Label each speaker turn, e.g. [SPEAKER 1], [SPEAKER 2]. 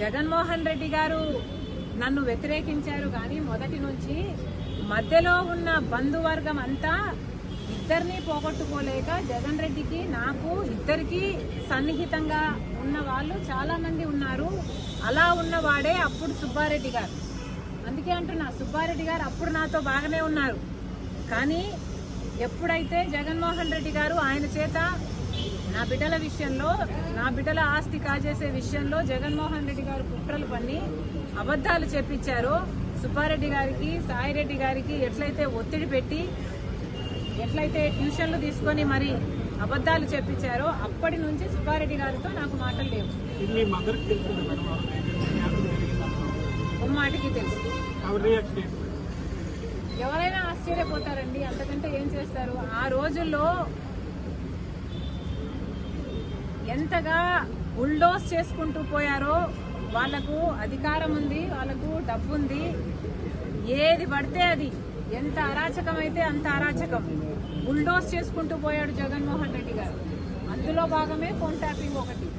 [SPEAKER 1] జగన్మోహన్ రెడ్డి గారు నన్ను వ్యతిరేకించారు కానీ మొదటి నుంచి మధ్యలో ఉన్న బంధువర్గం అంతా ఇద్దరిని పోగొట్టుకోలేక జగన్ రెడ్డికి నాకు ఇద్దరికి సన్నిహితంగా ఉన్న వాళ్ళు చాలా మంది ఉన్నారు. అలా ఉన్నవాడే అప్పుడు సుబ్బారెడ్డి గారు. అందుకే అంటున్నా, సుబ్బారెడ్డి గారు అప్పుడు నాతో బాగానే ఉన్నారు. కానీ ఎప్పుడైతే జగన్మోహన్ రెడ్డి గారు ఆయన చేత నా బిడ్డల విషయంలో, నా బిడ్డల ఆస్తి కాజేసే విషయంలో జగన్మోహన్ రెడ్డి గారు కుట్రలు పన్ని అబద్ధాలు చెప్పించారో, సుబ్బారెడ్డి గారికి, సాయిరెడ్డి గారికి ఎట్లయితే ఒత్తిడి పెట్టి, ఎట్లయితే ట్యూషన్లు తీసుకొని మరి అబద్ధాలు చెప్పించారో అప్పటి నుంచి సుబ్బారెడ్డి గారితో నాకు మాటలు లేవు. మాటికి తెలుసు. ఎవరైనా ఆశ్చర్యపోతారండి, అంతకంటే ఏం చేస్తారు. ఆ రోజుల్లో ఎంతగా బుల్డోస్ చేసుకుంటూ పోయారో, వాళ్లకు అధికారం ఉంది, వాళ్లకు డబ్బు ఉంది, ఏది పడితే అది, ఎంత అరాచకం అయితే అంత అరాచకం బుల్డోస్ చేసుకుంటూ పోయాడు జగన్మోహన్ రెడ్డి గారు. అందులో భాగమే ఫోన్ ట్యాపింగ్ ఒకటి.